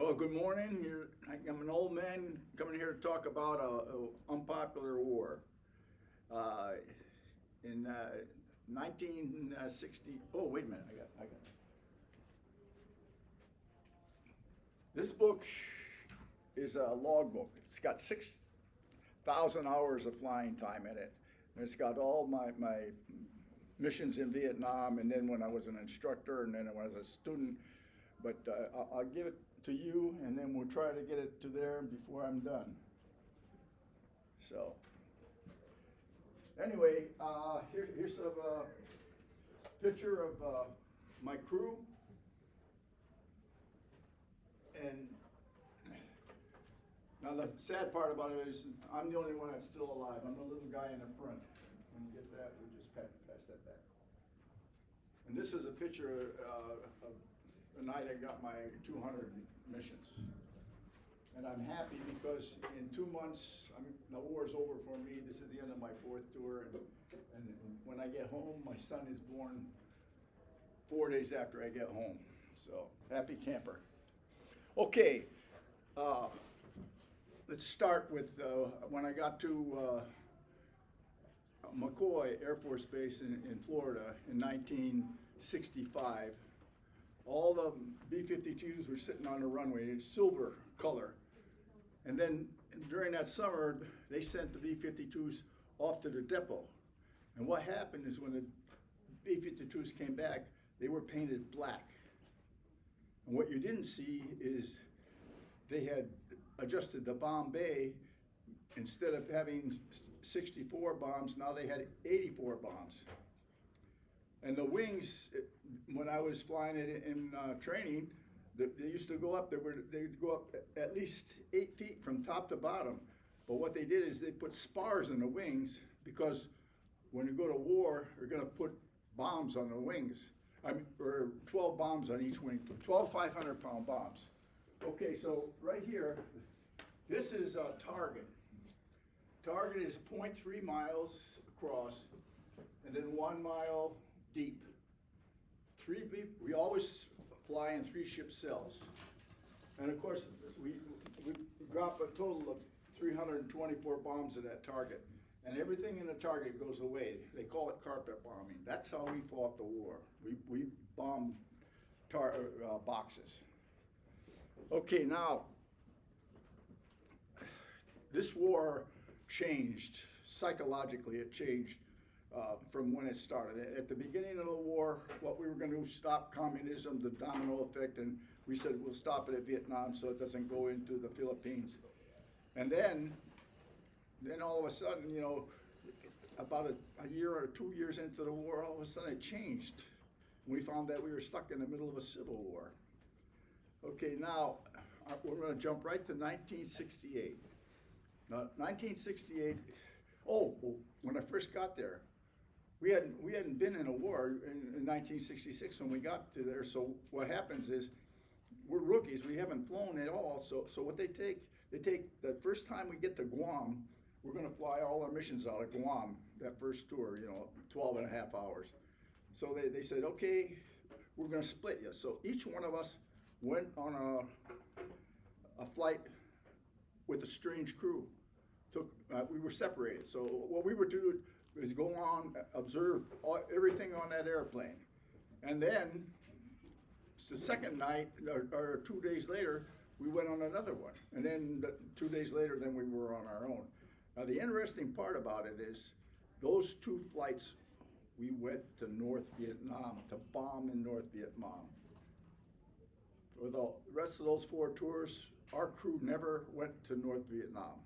Oh, good morning. I'm an old man coming here to talk about a unpopular war. Uh, in 1960. Oh, wait a minute. I got. This book is a log book. It's got 6,000 hours of flying time in it. And it's got all my missions in Vietnam, and then when I was an instructor, and then when I was a student. But I'll give it to you, and then we'll try to get it to there before I'm done. So, anyway, here's a picture of my crew, and now the sad part about it is I'm the only one that's still alive. I'm the little guy in the front. When you get that, we just pass that back. And this is a picture of the night I got my 200 missions. And I'm happy because in 2 months, the war's over for me. This is the end of my 4th tour. And when I get home, my son is born 4 days after I get home. So, happy camper. Okay, let's start with when I got to McCoy Air Force Base in Florida in 1965. All the B-52s were sitting on the runway. It's silver color. And then during that summer, they sent the B-52s off to the depot. And what happened is when the B-52s came back, they were painted black. And what you didn't see is they had adjusted the bomb bay. Instead of having 64 bombs, now they had 84 bombs. And the wings, when I was flying it in training, they used to go up. They'd go up at least 8 feet from top to bottom. But what they did is they put spars in the wings because when you go to war, you're going to put bombs on the wings. Or 12 bombs on each wing, 12 500-pound bombs. Okay, so right here, this is a target. Target is 0.3 miles across, and then 1 mile deep. We always fly in 3-ship cells. And of course, we drop a total of 324 bombs at that target. And everything in the target goes away. They call it carpet bombing. That's how we fought the war. We bombed boxes. Okay, now, this war changed. Psychologically, it changed from when it started. At the beginning of the war, what we were going to do, stop communism, the domino effect, and we said we'll stop it at Vietnam so it doesn't go into the Philippines. And then all of a sudden, about a year or 2 years into the war, all of a sudden it changed. We found that we were stuck in the middle of a civil war. Okay, now we're going to jump right to 1968. Now, 1968. When I first got there, we hadn't been in a war in 1966 when we got to there. So what happens is we're rookies. We haven't flown at all. So what they take the first time we get to Guam, we're going to fly all our missions out of Guam that first tour, 12 and a half hours. So they said, okay, we're going to split you. So each one of us went on a flight with a strange crew. We were separated. So what we were to do is go on, observe everything on that airplane. And then the second night, or 2 days later, we went on another one. And then 2 days later, then we were on our own. Now, the interesting part about it is those 2 flights, we went to North Vietnam to bomb in North Vietnam. For the rest of those 4 tours, our crew never went to North Vietnam.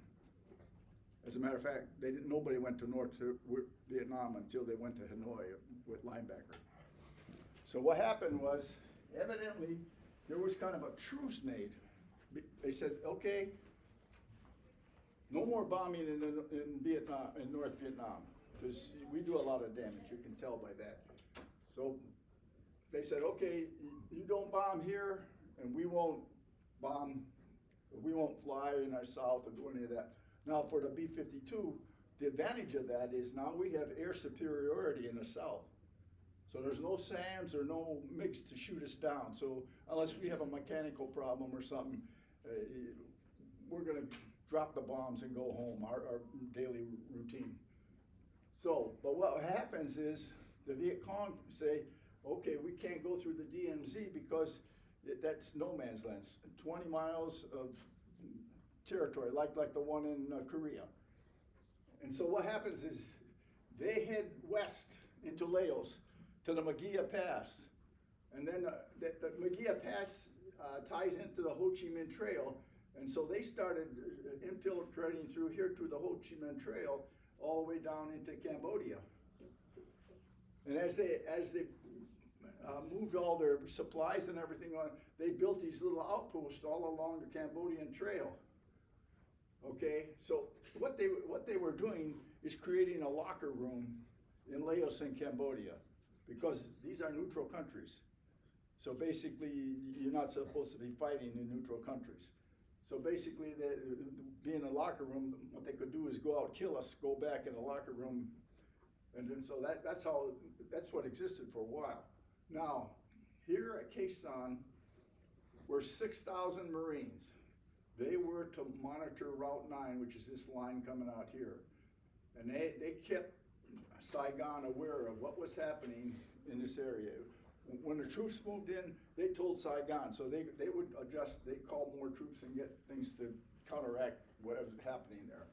As a matter of fact, nobody went to North Vietnam until they went to Hanoi with Linebacker. So what happened was, evidently, there was kind of a truce made. They said, okay, no more bombing in Vietnam, in North Vietnam, because we do a lot of damage. You can tell by that. So they said, okay, you don't bomb here, and we won't bomb. We won't fly in our south or do any of that. Now, for the B-52, the advantage of that is now we have air superiority in the south. So there's no SAMs or no MiGs to shoot us down. So unless we have a mechanical problem or something, we're gonna drop the bombs and go home, our daily routine. So, but what happens is the Viet Cong say, okay, we can't go through the DMZ because that's no man's land, 20 miles of territory, like the one in Korea. And so what happens is they head west into Laos to the Magia Pass. And then the Magia Pass ties into the Ho Chi Minh Trail. And so they started infiltrating through here to the Ho Chi Minh Trail all the way down into Cambodia. And as they moved all their supplies and everything on, they built these little outposts all along the Cambodian Trail. Okay, so what they were doing is creating a locker room in Laos and Cambodia, because these are neutral countries. So basically, you're not supposed to be fighting in neutral countries. So basically, being a locker room, what they could do is go out, kill us, go back in the locker room, and then so that's what existed for a while. Now, here at Khe Sanh, were 6,000 Marines. They were to monitor Route 9, which is this line coming out here. And they kept Saigon aware of what was happening in this area. When the troops moved in, they told Saigon, so they would adjust, they called more troops and get things to counteract what was happening there.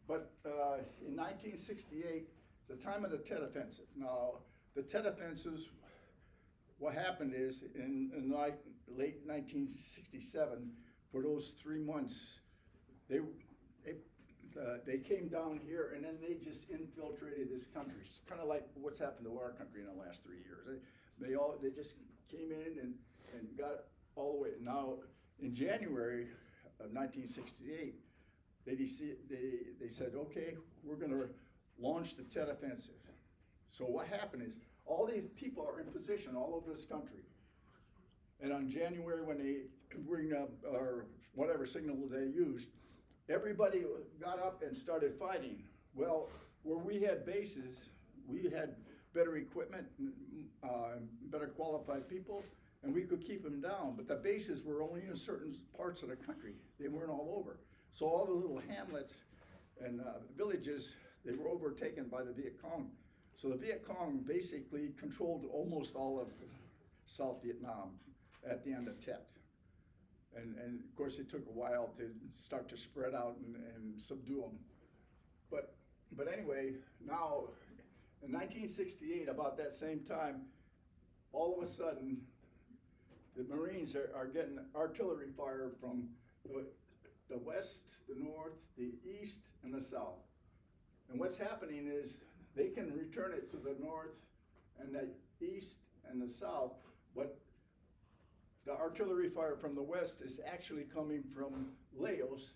But in 1968, it's the time of the Tet Offensive. Now, the Tet Offensives, what happened is in late 1967, for those 3 months, they came down here and then they just infiltrated this country. It's kind of like what's happened to our country in the last 3 years. They just came in and got all the way. Now, in January of 1968, they said, okay, we're going to launch the Tet Offensive. So what happened is all these people are in position all over this country. And on January, when they bring up, or whatever signal they used, everybody got up and started fighting. Well, where we had bases, we had better equipment, better qualified people, and we could keep them down. But the bases were only in certain parts of the country. They weren't all over. So all the little hamlets and villages, they were overtaken by the Viet Cong. So the Viet Cong basically controlled almost all of South Vietnam at the end of Tet. And of course, it took a while to start to spread out and subdue them. But anyway, now in 1968, about that same time, all of a sudden, the Marines are getting artillery fire from the west, the north, the east, and the south. And what's happening is they can return it to the north and the east and the south, but the artillery fire from the west is actually coming from Laos,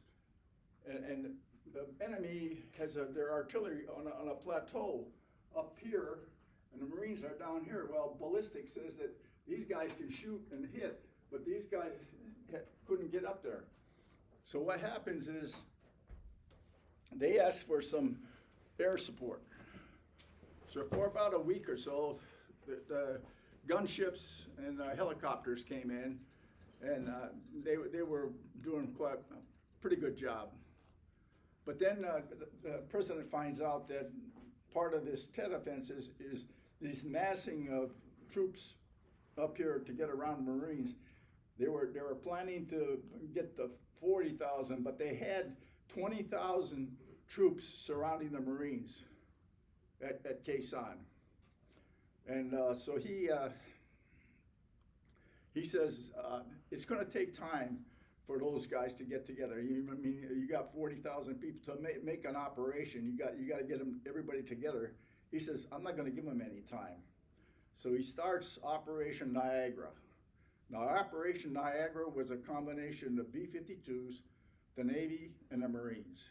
and the enemy has their artillery on a plateau up here, and the Marines are down here. Well, ballistics says that these guys can shoot and hit, but these guys couldn't get up there. So what happens is they ask for some air support. So for about a week or so, the gunships and helicopters came in, and they were doing quite a pretty good job. But then the president finds out that part of this Tet Offensive is this massing of troops up here to get around Marines. They were planning to get the 40,000, but they had 20,000 troops surrounding the Marines at Khe Sanh. And so he says it's going to take time for those guys to get together. You got 40,000 people to make an operation. You got to get everybody together. He says, I'm not going to give them any time. So he starts Operation Niagara. Now, Operation Niagara was a combination of B-52s, the Navy, and the Marines.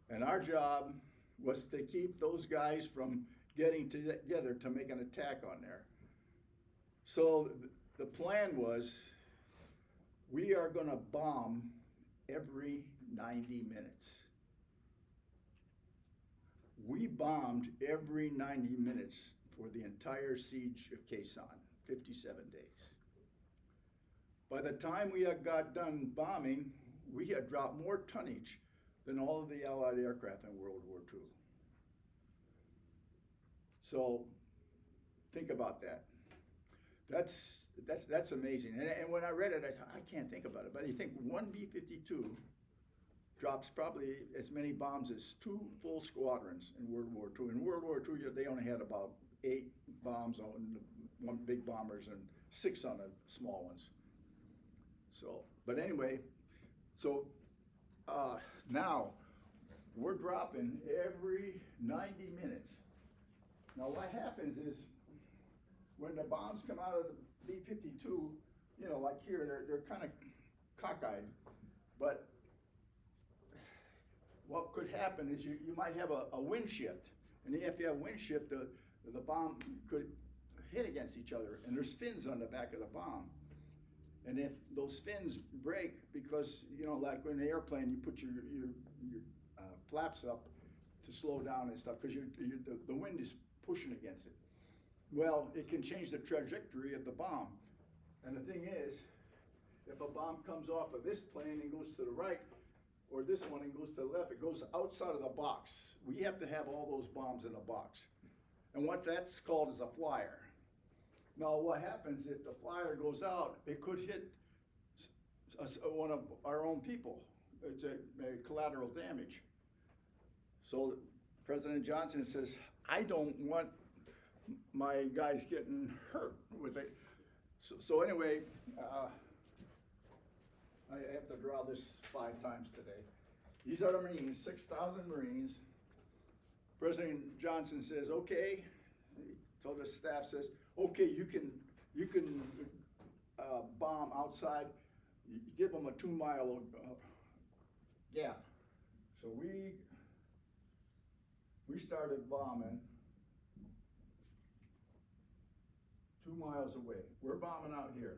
And our job was to keep those guys from getting together to make an attack on there. So the plan was, we are going to bomb every 90 minutes. We bombed every 90 minutes for the entire siege of Khe Sanh, 57 days. By the time we had got done bombing, we had dropped more tonnage than all of the Allied aircraft in World War II. So think about that. That's amazing. And when I read it, I thought, I can't think about it. But you think one B-52 drops probably as many bombs as 2 full squadrons in World War II. In World War II, they only had about 8 bombs on one big bombers and 6 on the small ones. So, but anyway, so now we're dropping every 90 minutes. Now what happens is when the bombs come out of the B-52, you know, like here, they're kind of cockeyed. But what could happen is you might have a wind shift. And if you have wind shift, the bomb could hit against each other. And there's fins on the back of the bomb. And if those fins break, because, you know, like in an airplane, you put your flaps up to slow down and stuff, because the wind is pushing against it. Well, it can change the trajectory of the bomb. And the thing is, if a bomb comes off of this plane and goes to the right, or this one and goes to the left, it goes outside of the box. We have to have all those bombs in a box. And what that's called is a flyer. Now, what happens if the flyer goes out, it could hit one of our own people. It's a collateral damage. So President Johnson says, I don't want my guys getting hurt with it. So anyway, I have to draw this 5 times today. These are the Marines, 6,000 Marines. President Johnson says, okay, he told his staff, says, okay, you can bomb outside. You give them a 2-mile gap. So we started bombing 2 miles away. We're bombing out here.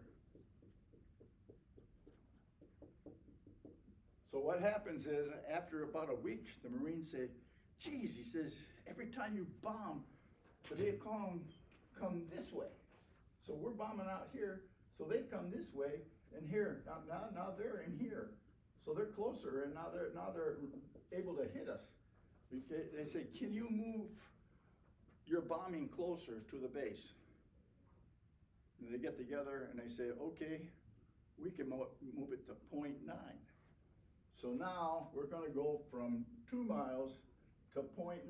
So what happens is, after about a week, the Marines say, geez, he says, every time you bomb, the Viet Cong come this way. So we're bombing out here, so they come this way, and here, now they're in here. So they're closer, and now they're able to hit us. They say, can you move your bombing closer to the base? And they get together and they say, okay, we can move it to 0.9. So now we're gonna go from 2 miles to 0.9.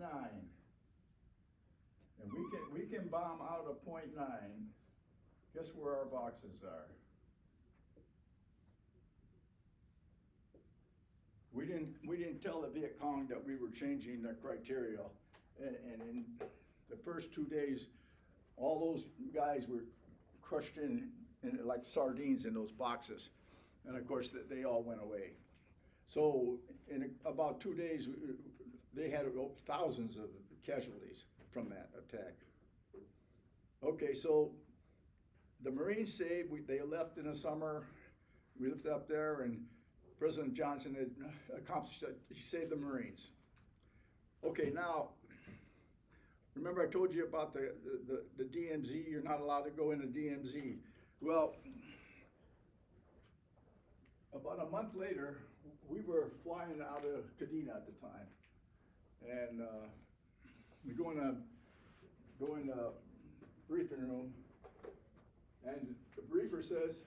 And we can bomb out of 0.9. Guess where our boxes are? We didn't tell the Viet Cong that we were changing the criteria. And in the first 2 days, all those guys were crushed in like sardines in those boxes. And of course, they all went away. So in about 2 days, they had thousands of casualties from that attack. Okay, so the Marines say they left in the summer. We left up there, and President Johnson had accomplished that. He saved the Marines. Okay, now, remember I told you about the DMZ? You're not allowed to go into DMZ. Well, about a month later, we were flying out of Kadena at the time. And we go in the briefing room, and the briefer says,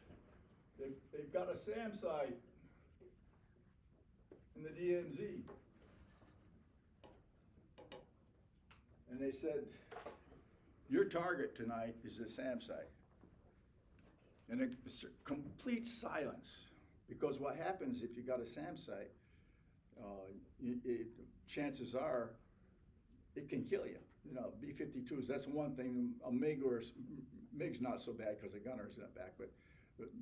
they've got a SAM site in the DMZ. And they said, your target tonight is the SAM site. And it's complete silence, because what happens if you got a SAM site, chances are it can kill you. You know, B-52s, that's one thing. A MiG MiG's not so bad because the gunner's in the back, but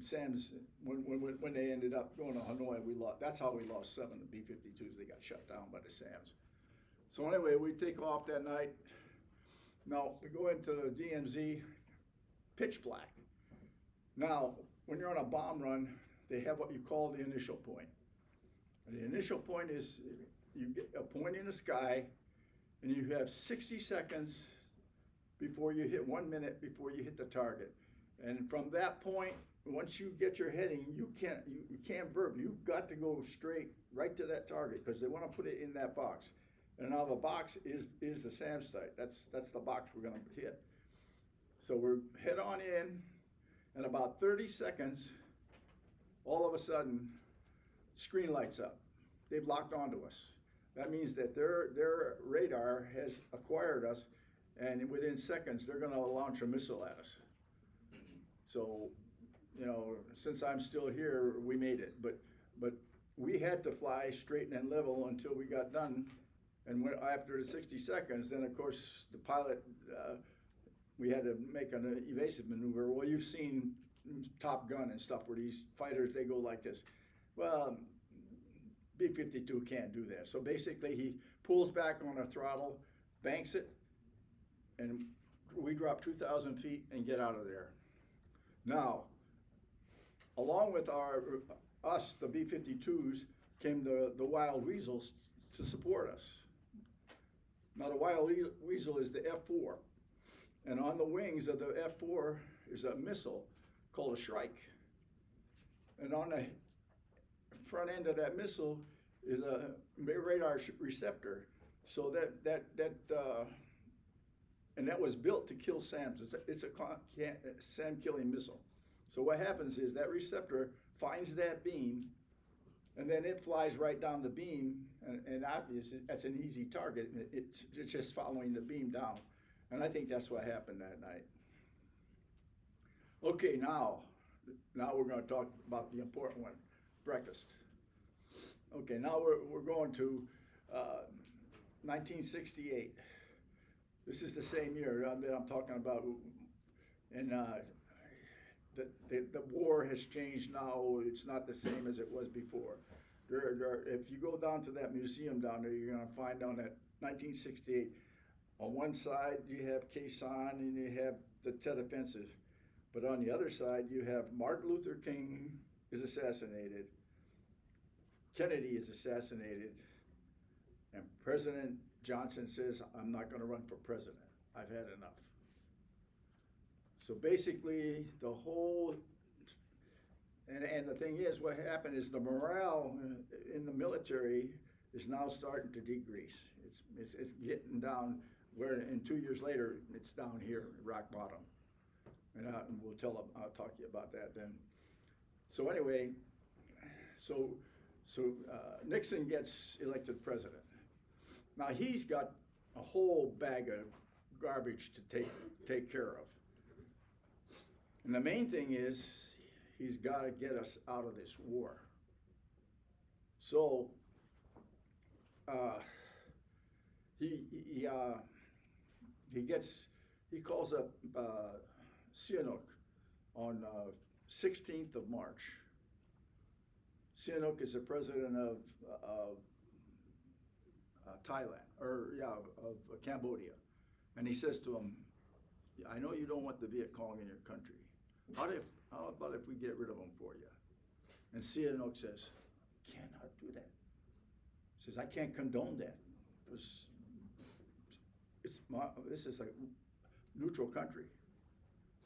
SAMs, when they ended up going to Hanoi, that's how we lost 7 B-52s. They got shut down by the SAMs. So anyway, we take off that night. Now, we go into the DMZ, pitch black. Now, when you're on a bomb run, they have what you call the initial point. And the initial point is you get a point in the sky, and you have 60 seconds before you hit 1 minute before you hit the target. And from that point, once you get your heading, you can't burp. You've got to go straight right to that target because they want to put it in that box. And now the box is the SAM site. That's the box we're going to hit. So we're head on in about 30 seconds, all of a sudden, screen lights up. They've locked onto us. That means that their radar has acquired us, and within seconds, they're going to launch a missile at us. So, you know, since I'm still here, we made it. But we had to fly straight and level until we got done. And after the 60 seconds, then of course the pilot, we had to make an evasive maneuver. Well, you've seen Top Gun and stuff where these fighters, they go like this. Well, B-52 can't do that. So basically he pulls back on a throttle, banks it, and we drop 2,000 feet and get out of there. Now, along with us, the B-52s, came the Wild Weasels to support us. Now the Wild Weasel is the F-4, and on the wings of the F-4 is a missile called a Shrike. And on the front end of that missile is a radar receptor. So and that was built to kill SAMs. It's a SAM killing missile. So what happens is that receptor finds that beam, and then it flies right down the beam, and obviously that's an easy target. It's just following the beam down. And I think that's what happened that night. Okay, now we're going to talk about the important one, breakfast. Okay, now we're going to 1968. This is the same year that I'm talking about, and the war has changed now. It's not the same as it was before. If you go down to that museum down there, you're going to find down that 1968. On one side, you have Khe Sanh and you have the Tet Offensive. But on the other side, you have Martin Luther King is assassinated, Kennedy is assassinated, and President Johnson says, I'm not going to run for president. I've had enough. So basically, the whole, and the thing is, what happened is the morale in the military is now starting to decrease. It's getting down where, and 2 years later, it's down here, rock bottom. And I'll talk to you about that then. So anyway, so Nixon gets elected president. Now he's got a whole bag of garbage to take care of. And the main thing is he's got to get us out of this war. So he calls up Sihanouk on 16th of March. Sihanouk is the president of Thailand, of Cambodia. And he says to him, I know you don't want the Viet Cong in your country. How about if we get rid of them for you? And Sihanouk says, cannot do that. He says, I can't condone that. This is a neutral country.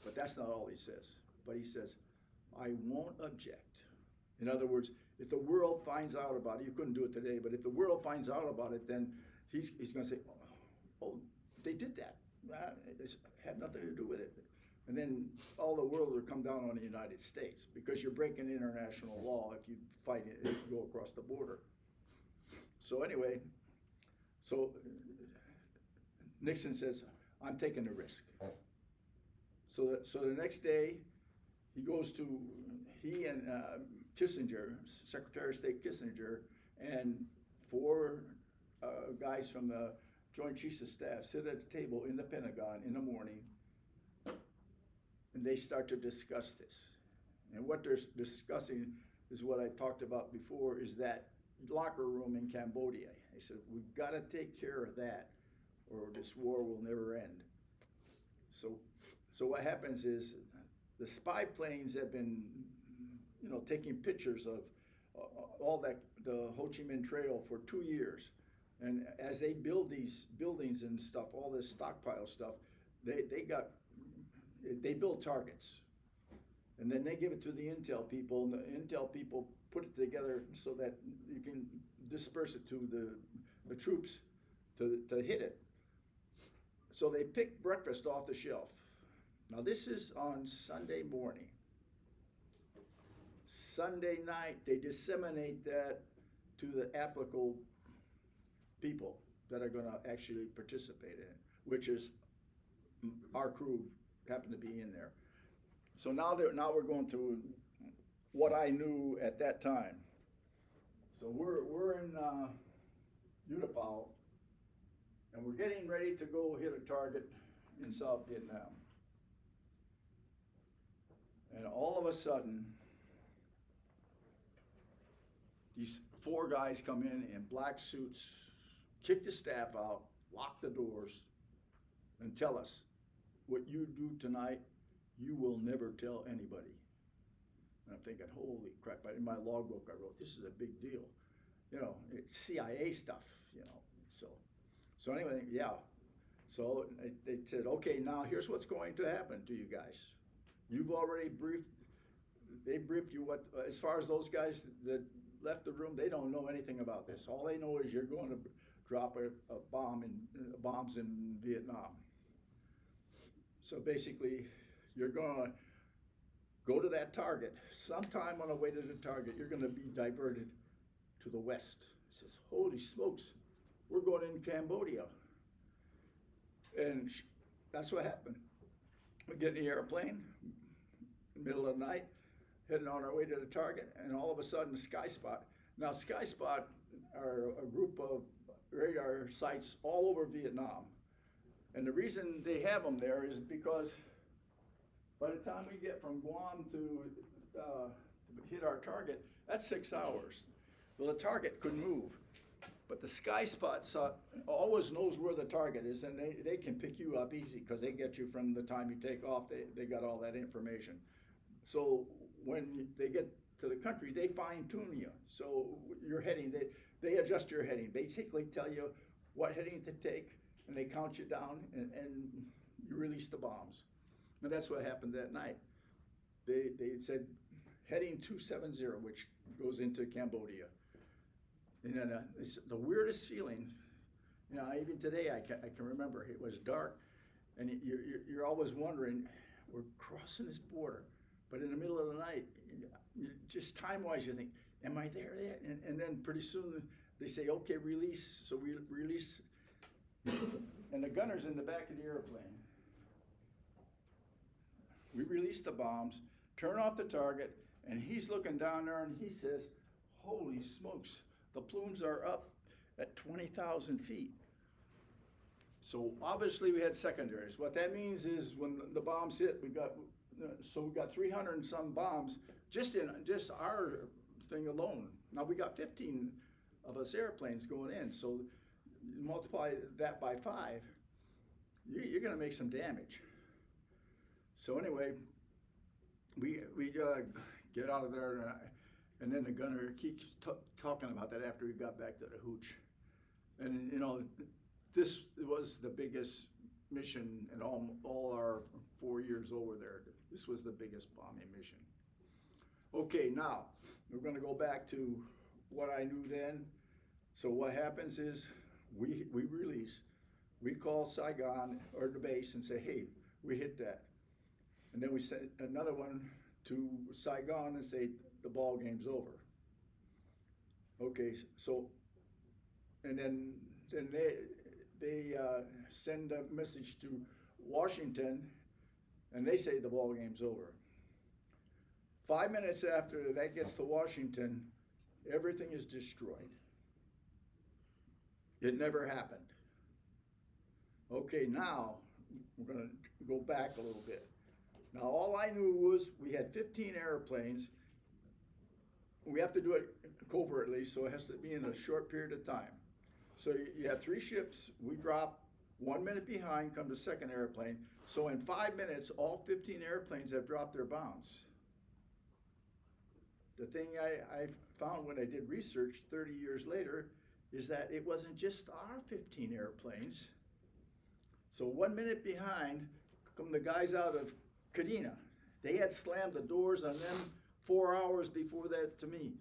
But that's not all he says. But he says, I won't object. In other words, if the world finds out about it, you couldn't do it today, but if the world finds out about it, then he's going to say, oh, they did that. It had nothing to do with it. And then all the world will come down on the United States because you're breaking international law if you fight it, if you go across the border. So anyway, so Nixon says, I'm taking the risk. So the next day, he and Kissinger, Secretary of State Kissinger, and 4 guys from the Joint Chiefs of Staff sit at the table in the Pentagon in the morning, and they start to discuss this. And what they're discussing is what I talked about before, is that locker room in Cambodia. They said, we've got to take care of that, or this war will never end. So what happens is the spy planes have been, taking pictures of all that, the Ho Chi Minh Trail for 2 years. And as they build these buildings and stuff, all this stockpile stuff, they build targets. And then they give it to the intel people, and the intel people put it together so that you can disperse it to the troops to hit it. So they pick breakfast off the shelf. Now this is on Sunday morning. Sunday night, they disseminate that to the applicable people that are going to actually participate in it, which is our crew happened to be in there. So now we're going to what I knew at that time. So we're in Utapao, and we're getting ready to go hit a target in South Vietnam. And all of a sudden, these 4 guys come in black suits, kick the staff out, lock the doors, and tell us, what you do tonight, you will never tell anybody. And I'm thinking, holy crap, but in my logbook I wrote, this is a big deal. You know, it's CIA stuff, you know. So anyway, yeah. So they said, okay, now here's what's going to happen to you guys. You've already they briefed you what, as far as those guys that left the room, they don't know anything about this. All they know is you're going to drop a bombs in Vietnam. So basically, you're going to go to that target. Sometime on the way to the target, you're going to be diverted to the west. He says, holy smokes, we're going in Cambodia. And that's what happened. We get in the airplane, middle of the night, heading on our way to the target, and all of a sudden, Sky Spot. Now, Sky Spot are a group of radar sites all over Vietnam. And the reason they have them there is because by the time we get from Guam to hit our target, that's 6 hours. Well, the target could move. But the Sky Spot always knows where the target is, and they can pick you up easy because they get you from the time you take off. They got all that information. So when they get to the country, they fine tune you. So your heading, they adjust your heading. Basically tell you what heading to take, and they count you down, and you release the bombs. And that's what happened that night. They said heading 270, which goes into Cambodia. And then it's the weirdest feeling, you know, even today I can remember. It was dark, and you're always wondering, we're crossing this border, but in the middle of the night, just time-wise, you think, am I there yet? And then pretty soon they say, okay, release. So we release, and the gunner's in the back of the airplane. We release the bombs, turn off the target, and he's looking down there, and he says, holy smokes, the plumes are up at 20,000 feet. So obviously we had secondaries. What that means is when the bombs hit, we got 300 and some bombs just our thing alone. Now we got 15 of us airplanes going in, so you multiply that by 5, you're gonna make some damage. So anyway, we get out of there, and then the gunner keeps talking about that after we got back to the hooch. And you know, this was the biggest mission in all our 4 years over there. This was the biggest bombing mission. Okay, now we're going to go back to what I knew then. So what happens is we release, we call Saigon or the base and say, hey, we hit that. And then we send another one to Saigon and say, the ball game's over. Okay, so, and then they send a message to Washington, and they say the ball game's over. 5 minutes after that gets to Washington, everything is destroyed. It never happened. Okay, now we're going to go back a little bit. Now, all I knew was we had 15 airplanes. We have to do it covertly, so it has to be in a short period of time. So you have 3 ships, we drop 1 minute behind, come the second airplane. So in 5 minutes, all 15 airplanes have dropped their bombs. The thing I found when I did research 30 years later is that it wasn't just our 15 airplanes. So 1 minute behind come the guys out of Kadena. They had slammed the doors on them 4 hours before that to me,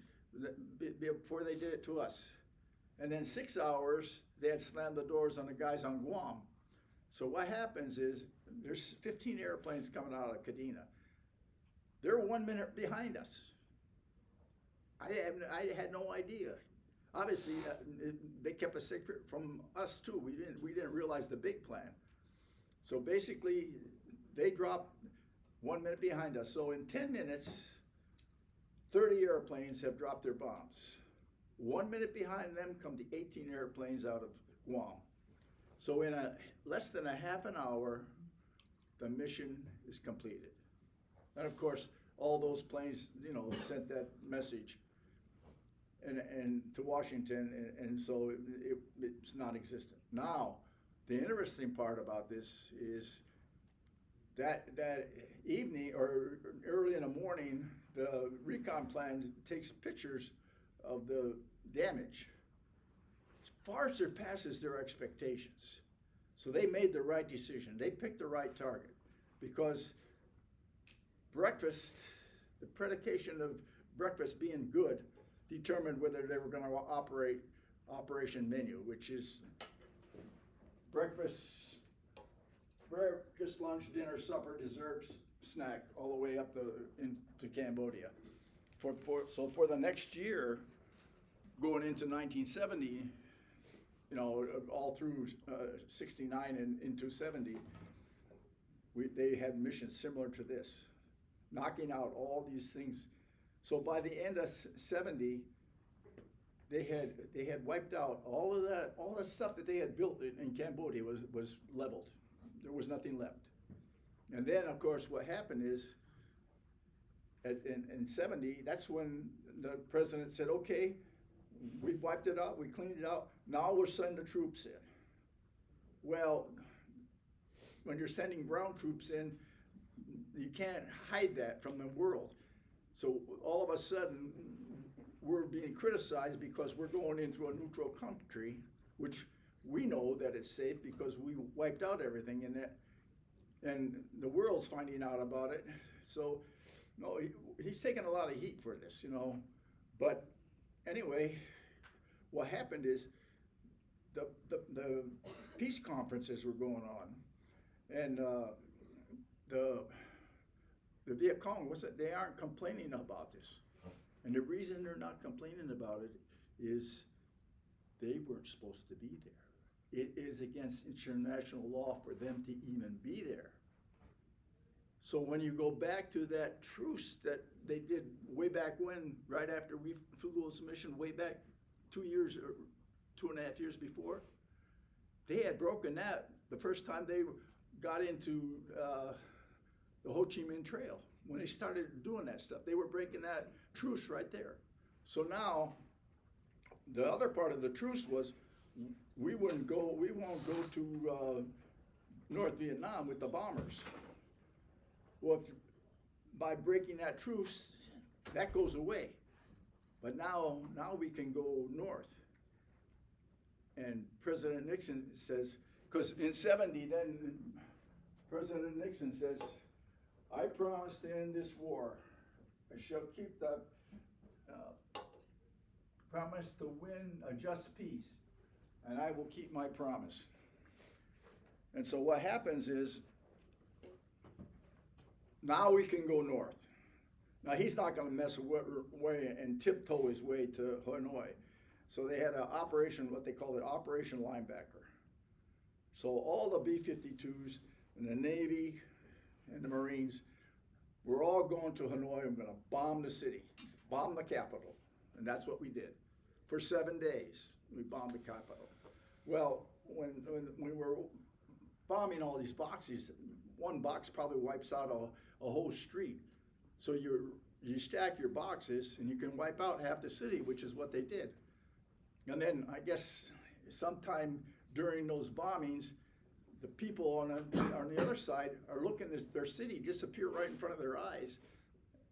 before they did it to us. And then 6 hours, they had slammed the doors on the guys on Guam. So what happens is, there's 15 airplanes coming out of Kadena. They're 1 minute behind us. I had no idea. Obviously, they kept a secret from us too. We didn't realize the big plan. So basically, they dropped 1 minute behind us. So in 10 minutes, 30 airplanes have dropped their bombs. 1 minute behind them come the 18 airplanes out of Guam. So in less than a half an hour, the mission is completed. And of course, all those planes, sent that message and to Washington, and so it's non-existent. Now, the interesting part about this is that evening or early in the morning, the recon plan takes pictures of the damage. Far surpasses their expectations. So they made the right decision. They picked the right target because breakfast, the predication of breakfast being good, determined whether they were going to operate Operation Menu, which is breakfast, lunch, dinner, supper, desserts, snack, all the way up into Cambodia. So for the next year, going into 1970, all through 69 and into 70, they had missions similar to this, knocking out all these things. So by the end of 70, they had wiped out all the stuff that they had built in Cambodia was leveled. There was nothing left. And then, of course, what happened is, in 70, that's when the president said, okay, we've wiped it out, we cleaned it out, now we're sending the troops in. Well, when you're sending ground troops in, you can't hide that from the world. So all of a sudden, we're being criticized because we're going into a neutral country, which we know that it's safe because we wiped out everything in it, and the world's finding out about it. So, no, he's taking a lot of heat for this, But anyway, what happened is the peace conferences were going on, and the Viet Cong they aren't complaining about this, and the reason they're not complaining about it is they weren't supposed to be there. It is against international law for them to even be there. So when you go back to that truce that they did way back when, right after we flew those mission, way back 2 years or 2.5 years before, they had broken that the first time they got into the Ho Chi Minh Trail. When they started doing that stuff, they were breaking that truce right there. So now, the other part of the truce was we won't go to North Vietnam with the bombers. Well, by breaking that truce, that goes away. But now we can go north. And President Nixon says, because in 70, then President Nixon says, I promise to end this war. I shall keep the promise to win a just peace, and I will keep my promise. And so what happens is, now we can go north. Now he's not going to mess away and tiptoe his way to Hanoi. So they had an operation, what they called it, Operation Linebacker. So all the B-52s and the Navy and the Marines were all going to Hanoi and going to bomb the city, bomb the capital. And that's what we did. For 7 days, we bombed the capital. Well, when we were bombing all these boxes, one box probably wipes out a whole street. So you stack your boxes and you can wipe out half the city, which is what they did. And then I guess sometime during those bombings, the people on the other side are looking at their city disappear right in front of their eyes.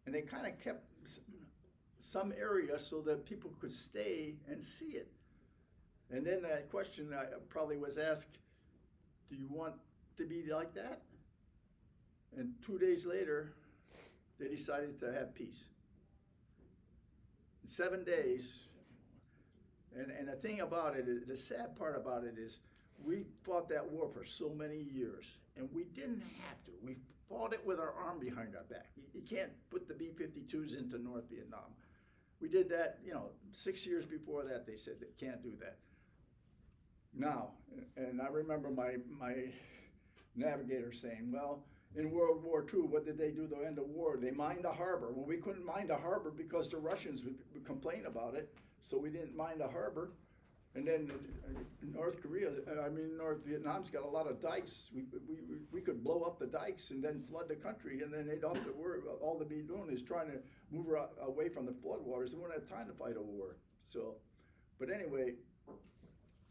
And they kind of kept some area so that people could stay and see it. And then that question probably was asked, do you want to be like that? And 2 days later, they decided to have peace. 7 days. And the thing about it, the sad part about it is, we fought that war for so many years, and we didn't have to. We fought it with our arm behind our back. You can't put the B-52s into North Vietnam. We did that, 6 years before that, they said they can't do that. Now, and I remember my navigator saying, well, in World War II, what did they do at the end of war? They mined the harbor. Well, we couldn't mine the harbor because the Russians would complain about it, so we didn't mine the harbor. And then North Vietnam's got a lot of dikes. We could blow up the dikes and then flood the country, and then they'd have to worry. All they'd be doing is trying to move away from the floodwaters. They wouldn't have time to fight a war. So, but anyway,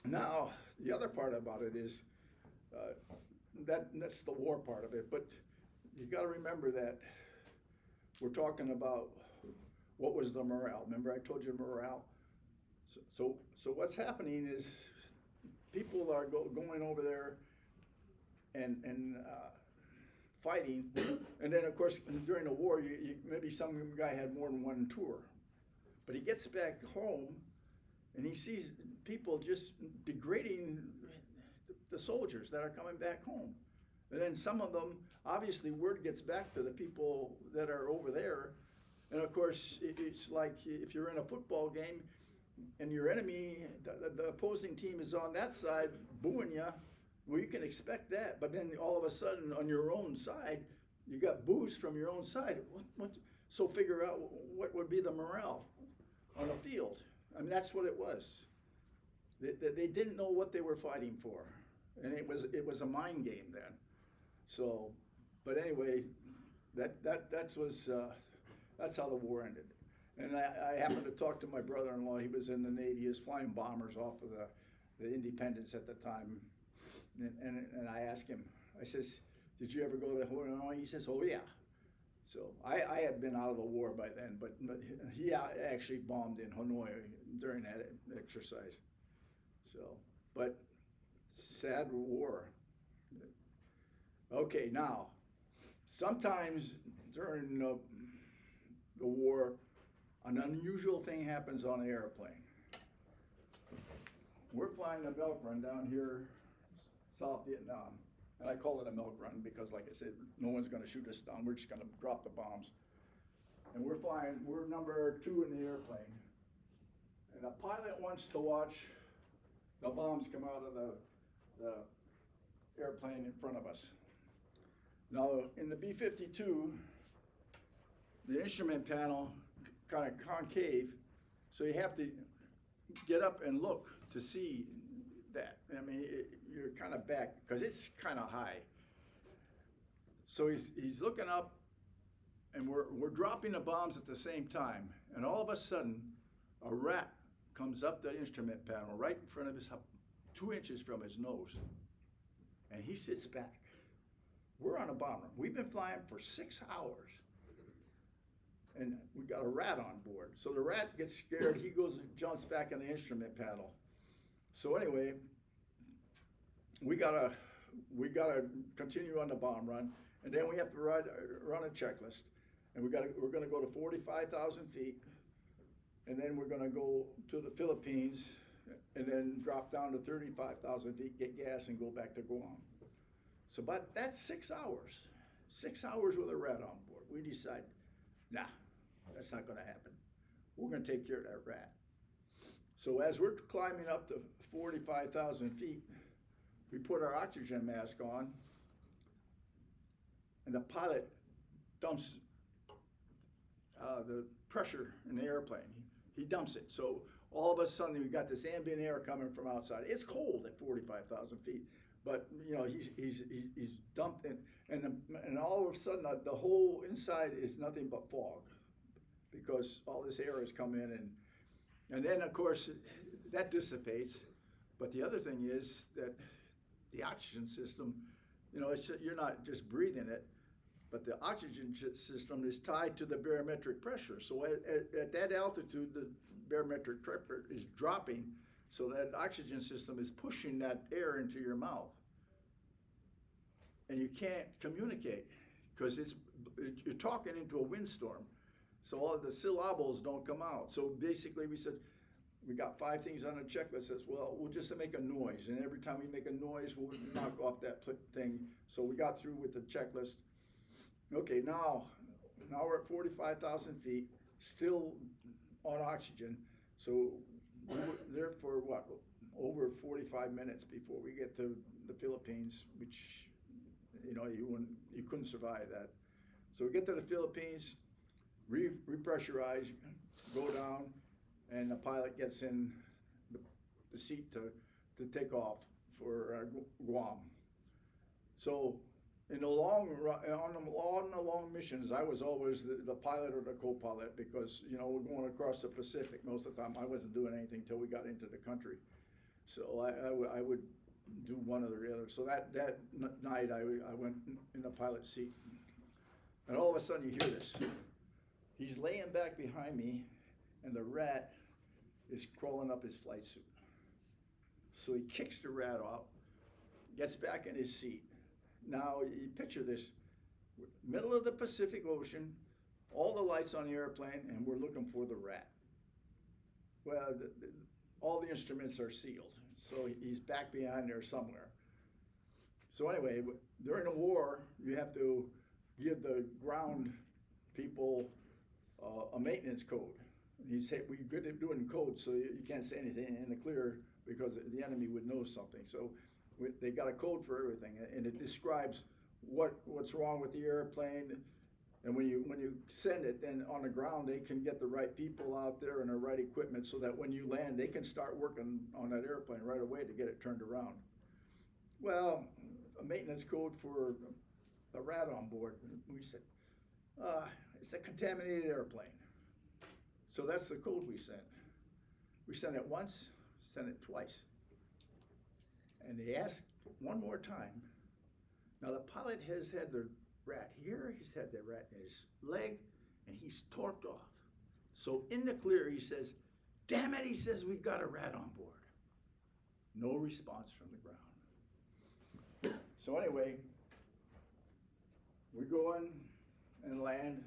now the other part about it is that's the war part of it. But you got to remember that we're talking about what was the morale. Remember I told you morale. So what's happening is people are going over there and fighting, and then of course during the war, maybe some guy had more than one tour, but he gets back home and he sees people just degrading the soldiers that are coming back home, and then some of them, obviously word gets back to the people that are over there, and of course it's like if you're in a football game and your enemy, the opposing team is on that side booing you, well, you can expect that. But then all of a sudden on your own side, you got boos from your own side. So figure out what would be the morale on the field. I mean, that's what it was. They didn't know what they were fighting for. And it was a mind game then. So, but anyway, that's how the war ended. And I happened to talk to my brother-in-law. He was in the Navy. He was flying bombers off of the Independence at the time. And I asked him, I says, did you ever go to Hanoi? He says, oh, yeah. So I had been out of the war by then, but he actually bombed in Hanoi during that exercise. So, but sad war. Okay, now, sometimes during the war, an unusual thing happens on an airplane. We're flying a milk run down here, South Vietnam. And I call it a milk run because, like I said, no one's going to shoot us down. We're just going to drop the bombs. And we're number 2 in the airplane. And the pilot wants to watch the bombs come out of the airplane in front of us. Now, in the B-52, the instrument panel kind of concave, so you have to get up and look to see that. I mean, you're kind of back because it's kind of high. So he's looking up, and we're dropping the bombs at the same time, and all of a sudden, a rat comes up the instrument panel right in front of his, 2 inches from his nose, and he sits back. We're on a bomb run. We've been flying for 6 hours. And we got a rat on board. So the rat gets scared. He goes and jumps back in the instrument panel. So anyway, we gotta continue on the bomb run, and then we have to run a checklist. And we're gonna go to 45,000 feet, and then we're gonna go to the Philippines, and then drop down to 35,000 feet, get gas, and go back to Guam. So, but that's 6 hours. 6 hours with a rat on board. We decide, nah, that's not going to happen. We're going to take care of that rat. So as we're climbing up to 45,000 feet, we put our oxygen mask on, and the pilot dumps the pressure in the airplane. He dumps it. So all of a sudden, we got this ambient air coming from outside. It's cold at 45,000 feet. But he's dumped in, and all of a sudden the whole inside is nothing but fog, because all this air has come in, and then of course that dissipates. But the other thing is that the oxygen system, you're not just breathing it, but the oxygen system is tied to the barometric pressure. So at that altitude, the barometric pressure is dropping. So that oxygen system is pushing that air into your mouth. and you can't communicate because you're talking into a windstorm. So all of the syllables don't come out. So basically we said, we got 5 things on the checklist. Says, well, we'll just make a noise. And every time we make a noise, we'll knock off that thing. So we got through with the checklist. Okay, now we're at 45,000 feet, still on oxygen. So we were there for what, over 45 minutes before we get to the Philippines, which, you know, you couldn't survive that. So we get to the Philippines, repressurize, go down, and the pilot gets in the seat to take off for Guam. So in the long run, on the long missions, I was always the pilot or the co-pilot because, you know, we're going across the Pacific most of the time. I wasn't doing anything till we got into the country. So I would do one or the other. So that night I went in the pilot seat, and all of a sudden you hear this. He's laying back behind me, and the rat is crawling up his flight suit. So he kicks the rat off, gets back in his seat. Now you picture this, middle of the Pacific Ocean, all the lights on the airplane, and we're looking for the rat. Well, all the instruments are sealed, so he's back behind there somewhere. So anyway, during the war, you have to give the ground people a maintenance code. He said, we're good at doing code, so you can't say anything in the clear because the enemy would know something. So they got a code for everything, and it describes what's wrong with the airplane. And when you send it, then on the ground, they can get the right people out there and the right equipment so that when you land, they can start working on that airplane right away to get it turned around. Well, a maintenance code for the rat on board, we said, it's a contaminated airplane. So that's the code we sent. We sent it once, sent it twice. And they asked one more time. Now the pilot has had the rat here, he's had the rat in his leg, and he's torqued off. So in the clear, he says, damn it, he says, we've got a rat on board. No response from the ground. So anyway, we go in and land.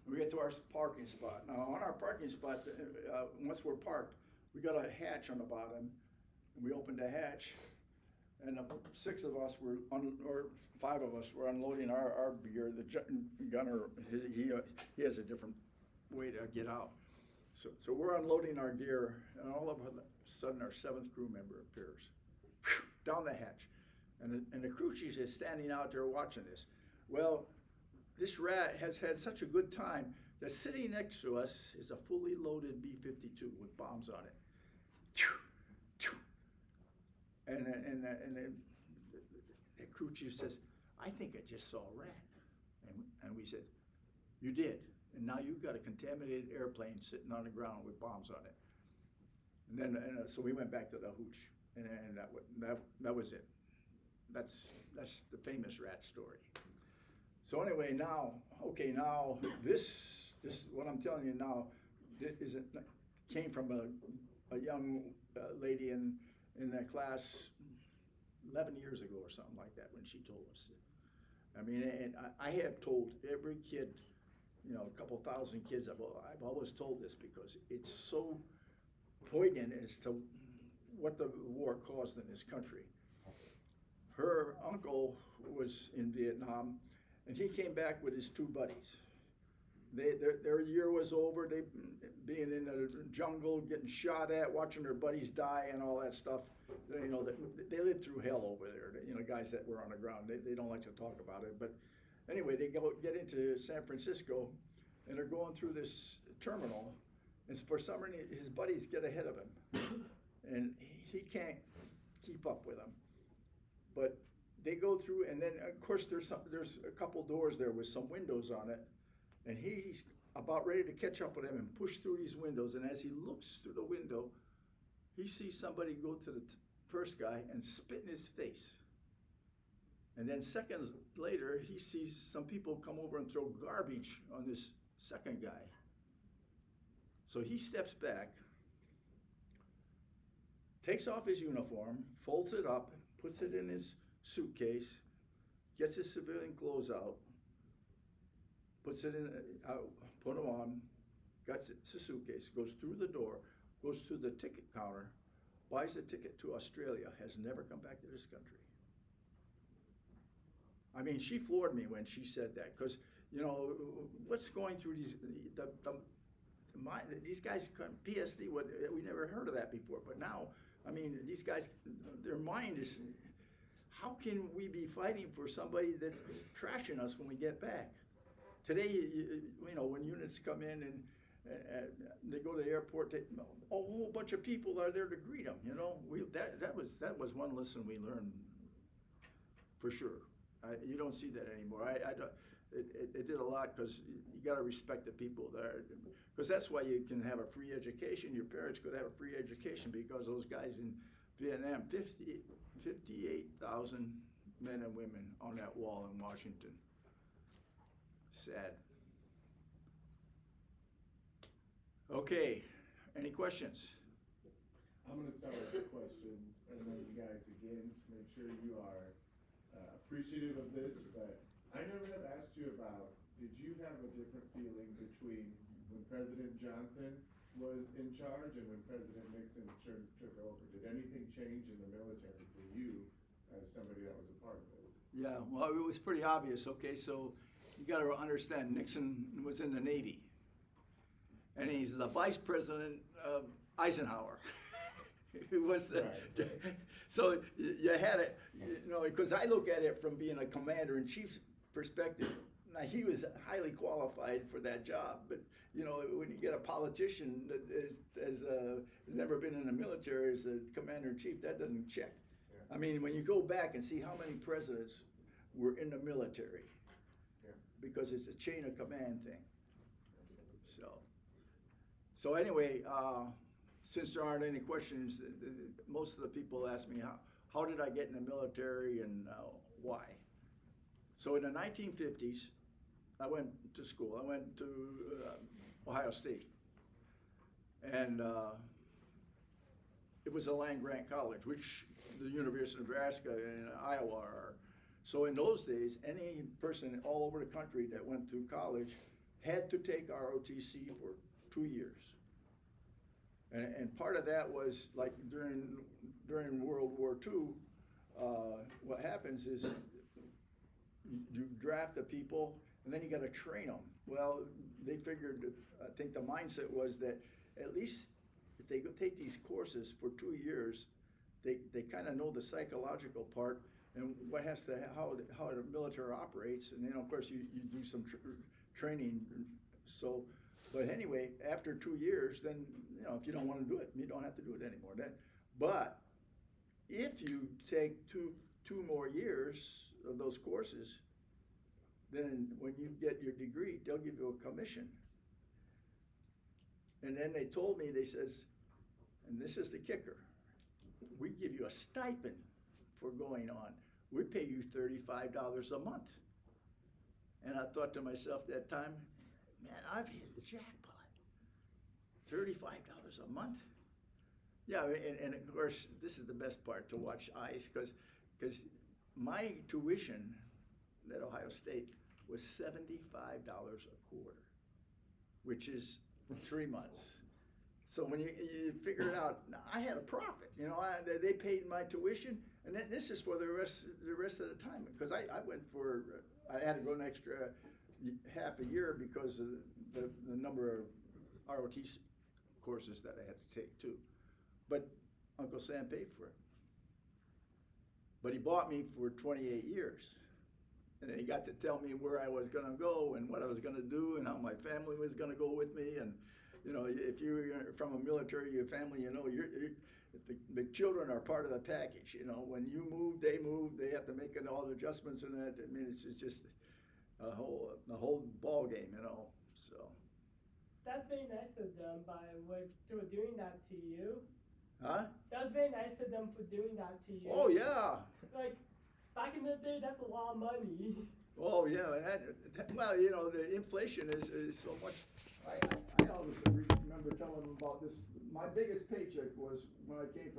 We get to our parking spot. Now on our parking spot, once we're parked, we got a hatch on the bottom, and we opened the hatch, and 6 of us were, or 5 of us were unloading our gear. The gunner, he has a different way to get out. So we're unloading our gear, and all of a sudden our 7th crew member appears, down the hatch. And the crew chief is standing out there watching this. Well, this rat has had such a good time that sitting next to us is a fully loaded B-52 with bombs on it. And the crew chief says, I think I just saw a rat. And we said, you did. And now you've got a contaminated airplane sitting on the ground with bombs on it. And then, so we went back to the hooch, and that was it. That's the famous rat story. So anyway, now this what I'm telling you now came from a young lady in that class 11 years ago or something like that when she told us. I mean, and I have told every kid, you know, a couple thousand kids, I've always told this because it's so poignant as to what the war caused in this country. Her uncle was in Vietnam, and he came back with his 2 buddies. Their year was over, they being in the jungle, getting shot at, watching their buddies die and all that stuff. You know, they lived through hell over there, you know, guys that were on the ground. They don't like to talk about it. But anyway, they get into San Francisco, and they're going through this terminal, and for some reason, his buddies get ahead of him, and he can't keep up with them. But they go through, and then of course there's a couple doors there with some windows on it, and he's about ready to catch up with him and push through these windows. And as he looks through the window, he sees somebody go to the first guy and spit in his face. And then seconds later, he sees some people come over and throw garbage on this second guy. So he steps back, takes off his uniform, folds it up, puts it in his suitcase, gets his civilian clothes out, puts it in, put them on, gets it, it's a suitcase, goes through the door, goes to the ticket counter, buys a ticket to Australia, has never come back to this country. I mean, she floored me when she said that, because, you know, what's going through these, these guys, PSD, we never heard of that before, but now, I mean, these guys, their mind is, how can we be fighting for somebody that's trashing us when we get back? Today, you know, when units come in and they go to the airport, a whole bunch of people are there to greet them, you know? That was one lesson we learned for sure. You don't see that anymore. It did a lot, because you got to respect the people there, because that's why you can have a free education. Your parents could have a free education because those guys in Vietnam, 58,000 men and women on that wall in Washington. Sad. Okay, any questions? I'm going to start with the questions, and then you guys again make sure you are appreciative of this, but I never have asked you about, did you have a different feeling between when President Johnson was in charge and when President Nixon took over? Did anything change in the military for you as somebody that was a part of it? Yeah, well, it was pretty obvious. Okay, so you got to understand, Nixon was in the Navy, and he's the vice president of Eisenhower. Who was the, right. So you had it, you know, because I look at it from being a commander-in-chief's perspective. Now, he was highly qualified for that job, but, you know, when you get a politician that has never been in the military as a commander-in-chief, that doesn't check. Yeah. I mean, when you go back and see how many presidents were in the military, yeah. Because it's a chain of command thing. So anyway, since there aren't any questions, most of the people ask me, how did I get in the military and why? So in the 1950s, I went to school. I went to Ohio State. And it was a land-grant college, which the University of Nebraska and Iowa are. So in those days, any person all over the country that went through college had to take ROTC for 2 years. And part of that was, like, during World War II, what happens is you draft the people, and then you got to train them. Well, they figured, I think the mindset was that at least if they go take these courses for 2 years, they kind of know the psychological part and what has to, how the military operates. And then, of course, you do some training. So, but anyway, after 2 years, then, you know, if you don't want to do it, you don't have to do it anymore. But if you take two more years of those courses, then when you get your degree, they'll give you a commission. And then they told me, they says, and this is the kicker, we give you a stipend for going on. We pay you $35 a month. And I thought to myself that time, man, I've hit the jackpot. $35 a month. Yeah, and of course, this is the best part to watch ICE, because my tuition at Ohio State was $75 a quarter, which is 3 months. So when you figure it out, I had a profit. You know, they paid my tuition, and then this is for the rest of the time, because I went for, I had to go an extra half a year because of the number of ROTC courses that I had to take too. But Uncle Sam paid for it. But he bought me for 28 years. And then he got to tell me where I was gonna go and what I was gonna do and how my family was gonna go with me. And, you know, if you're from a military family, you know, the children are part of the package. You know, when you move, they have to make all the adjustments in that. I mean, it's just the whole ball game, you know, so. That's very nice of them for doing that to you. Huh? That's very nice of them for doing that to you. Oh, yeah. Like, back in the day, that's a lot of money. Oh, yeah. Well, you know, the inflation is so much. I always remember telling them about this. My biggest paycheck was when I came from